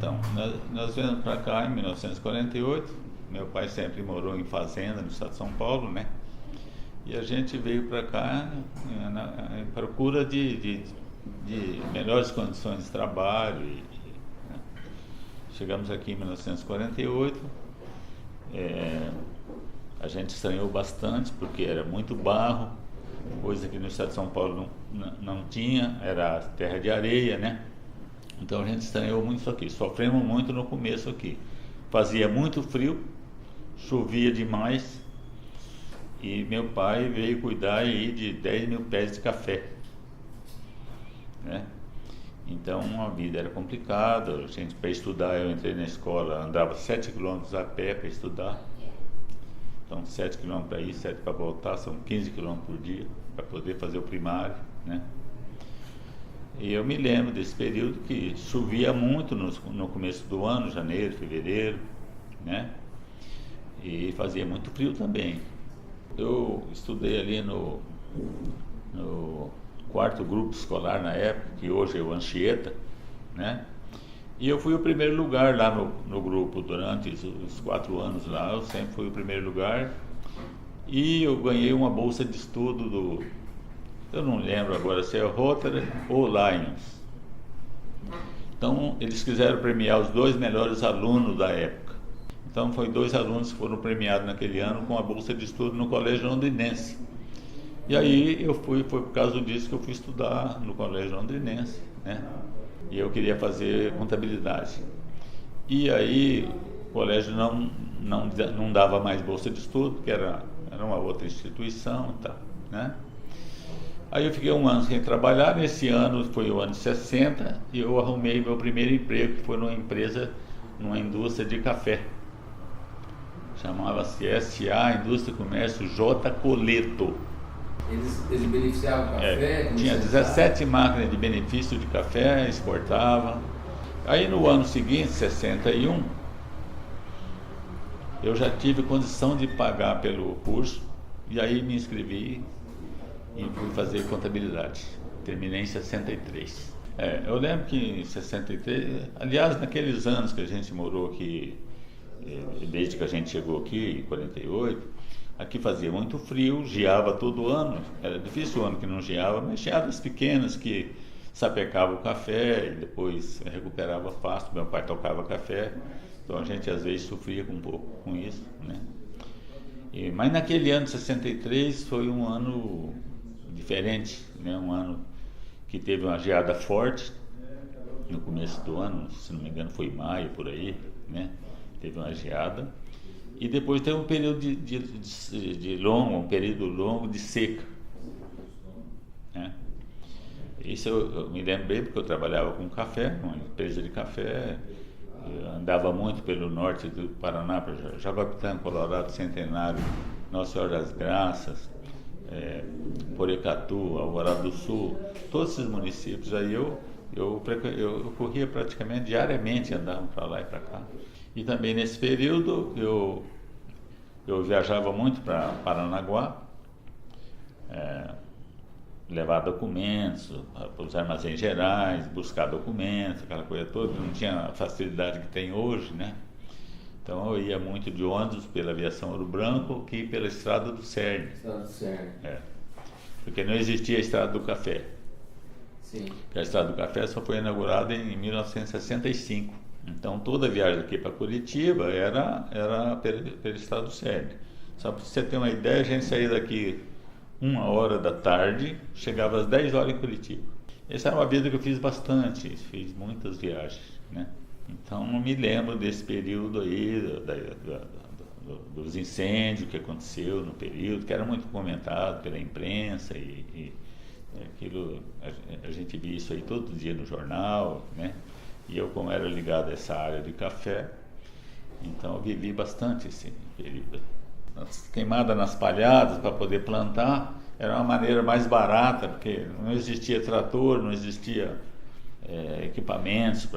Então, nós viemos para cá em 1948. Meu pai sempre morou em fazenda no estado de São Paulo, né? E a gente veio para cá em procura de melhores condições de trabalho. Né? Chegamos aqui em 1948. A gente estranhou bastante porque era muito barro, coisa que no estado de São Paulo não tinha, era terra de areia, né? Então a gente estranhou muito isso aqui, sofremos muito no começo aqui. Fazia muito frio, chovia demais e meu pai veio cuidar aí de 10 mil pés de café, né? Então a vida era complicada, a gente, para estudar, eu entrei na escola, andava 7 quilômetros a pé para estudar. Então 7 quilômetros para ir, 7 para voltar, são 15 quilômetros por dia para poder fazer o primário, né? E eu me lembro desse período que chovia muito no começo do ano, janeiro, fevereiro, né? E fazia muito frio também. Eu estudei ali no quarto grupo escolar na época, que hoje é o Anchieta, né? E eu fui o primeiro lugar lá no grupo durante os 4 anos lá, eu sempre fui o primeiro lugar. E eu ganhei uma bolsa de estudo eu não lembro agora se é Rotary ou Lions. Então eles quiseram premiar os 2 melhores alunos da época. Então foi 2 alunos que foram premiados naquele ano com a bolsa de estudo no Colégio Londrinense. E aí foi por causa disso que eu fui estudar no Colégio Londrinense, né? E eu queria fazer contabilidade. E aí o colégio não dava mais bolsa de estudo, porque era uma outra instituição e tal, né? Aí eu fiquei 1 ano sem trabalhar. Nesse ano foi o ano de 60 e eu arrumei meu primeiro emprego, que foi numa indústria de café. Chamava-se SA, Indústria e Comércio J. Coleto. Eles beneficiavam o café? Tinha 17 máquinas de benefício de café, exportava. Aí no ano seguinte, 61, eu já tive condição de pagar pelo curso e aí me inscrevi e fui fazer contabilidade. Terminei em 63. Eu lembro que em 63, aliás, naqueles anos que a gente morou aqui, desde que a gente chegou aqui, em 48, aqui fazia muito frio, geava todo ano. Era difícil o ano que não geava, mas geadas pequenas que sapecavam o café e depois recuperava fácil. Meu pai tocava café, então a gente às vezes sofria um pouco com isso, né? Mas naquele ano de 63 foi um ano diferente, né? Um ano que teve uma geada forte no começo do ano, se não me engano foi maio por aí, né? Teve uma geada e depois teve um período um período longo de seca, né? Isso eu me lembro bem porque eu trabalhava com café, uma empresa de café, andava muito pelo norte do Paraná, para Jaguapitã, Colorado Centenário, Nossa Senhora das Graças, Porecatu, Alvorada do Sul, todos esses municípios aí eu corria praticamente diariamente, andava para lá e para cá. E também nesse período eu viajava muito para Paranaguá, levar documentos para os armazéns gerais, buscar documentos, aquela coisa toda. Não tinha a facilidade que tem hoje, né? Então eu ia muito de ônibus pela Aviação Ouro Branco que pela Estrada do Cerne. Estrada do Cerne. Porque não existia a Estrada do Café. Sim. Porque a Estrada do Café só foi inaugurada em 1965. Então toda a viagem aqui para Curitiba era pela Estrada do Cerne. Só para você ter uma ideia, a gente saía daqui 1h da tarde, chegava às 10 horas em Curitiba. Essa é uma vida que eu fiz bastante, fiz muitas viagens, né? Então não me lembro desse período aí, dos incêndios que aconteceu no período, que era muito comentado pela imprensa e aquilo, a gente via isso aí todo dia no jornal, né? E eu, como era ligado a essa área de café, então eu vivi bastante esse período. Queimada nas palhadas para poder plantar era uma maneira mais barata, porque não existia trator, não existia equipamentos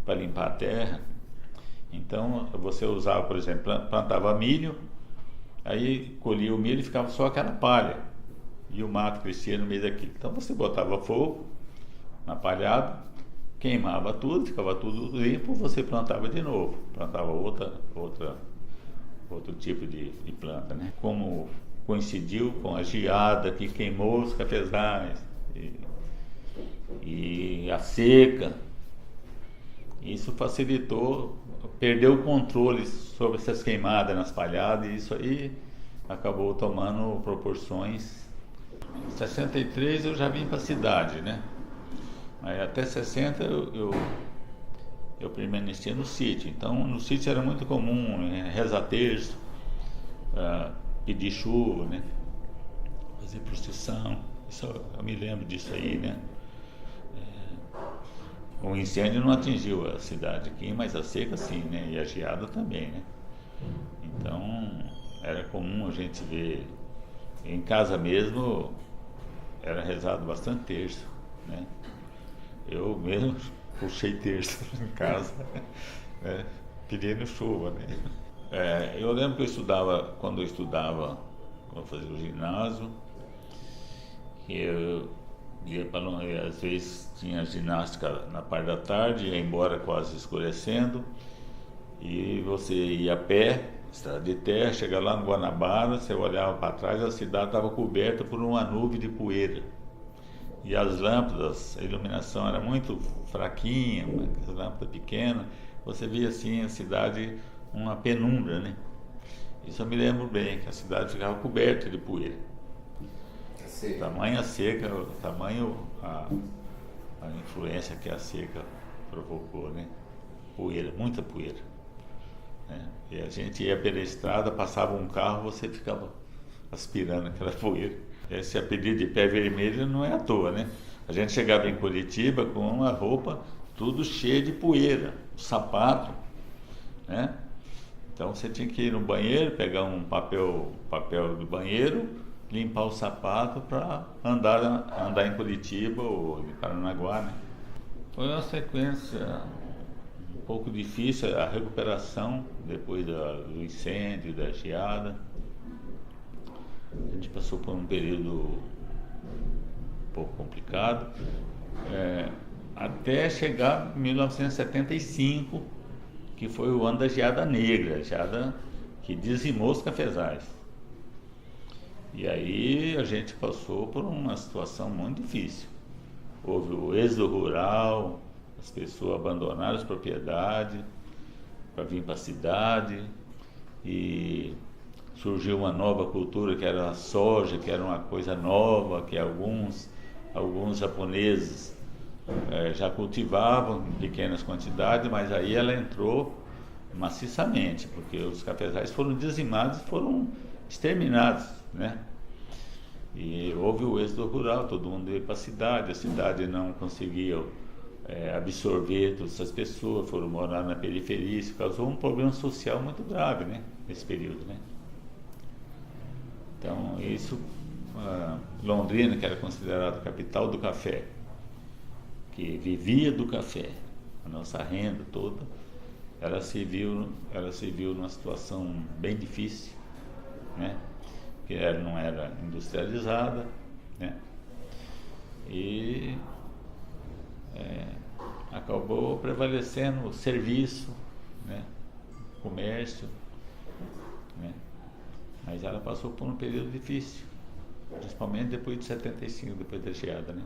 para limpar a terra. Então você usava, por exemplo, plantava milho, aí colhia o milho e ficava só aquela palha e o mato crescia no meio daquilo. Então você botava fogo na palhada, queimava tudo, ficava tudo limpo, você plantava de novo, plantava outro tipo de planta, né? Como coincidiu com a geada que queimou os cafezais e a seca, isso facilitou, perdeu o controle sobre essas queimadas nas palhadas, e isso aí acabou tomando proporções. Em 63 eu já vim para a cidade, né? Aí até 60 eu permanecia no sítio. Então no sítio era muito comum, né, rezar terço, pedir chuva, né? Fazer procissão. Isso, eu me lembro disso aí, né? O incêndio não atingiu a cidade aqui, mas a seca sim, né? E a geada também, né? Então era comum a gente ver, em casa mesmo era rezado bastante terço, né? Eu mesmo puxei terço em casa, né? Pedindo chuva, né? Eu lembro que quando eu fazia o ginásio, eu ia para, às vezes tinha ginástica na parte da tarde, ia embora quase escurecendo, e você ia a pé, estrada de terra, chega lá no Guanabara, você olhava para trás, a cidade estava coberta por uma nuvem de poeira. E as lâmpadas, a iluminação era muito fraquinha, as lâmpadas pequenas, você via assim a cidade, uma penumbra, né? Isso eu me lembro bem, que a cidade ficava coberta de poeira. Tamanha seca, a influência que a seca provocou, né? Poeira, muita poeira, né? E a gente ia pela estrada, passava um carro, você ficava aspirando aquela poeira. Esse apelido de pé vermelho não é à toa, né? A gente chegava em Curitiba com uma roupa tudo cheia de poeira, sapato, né? Então você tinha que ir no banheiro, pegar um papel do banheiro, limpar o sapato para andar em Curitiba ou em Paranaguá, né? Foi uma sequência um pouco difícil, a recuperação depois do incêndio, da geada. A gente passou por um período um pouco complicado, até chegar em 1975, que foi o ano da geada negra, a geada que dizimou os cafezais. E aí a gente passou por uma situação muito difícil. Houve o êxodo rural, as pessoas abandonaram as propriedades para vir para a cidade, e surgiu uma nova cultura que era a soja, que era uma coisa nova, que alguns japoneses já cultivavam em pequenas quantidades, mas aí ela entrou maciçamente, porque os cafezais foram dizimados, foram exterminados, né? E houve o êxodo rural, todo mundo veio para a cidade não conseguia absorver todas essas pessoas, foram morar na periferia, isso causou um problema social muito grave, né? Nesse período, né? Então, isso, Londrina, que era considerada a capital do café, que vivia do café, a nossa renda toda, ela se viu numa situação bem difícil, né? Que não era industrializada, né? E acabou prevalecendo o serviço, né? O comércio, né? Mas ela passou por um período difícil, principalmente depois de 75, depois da geada, né?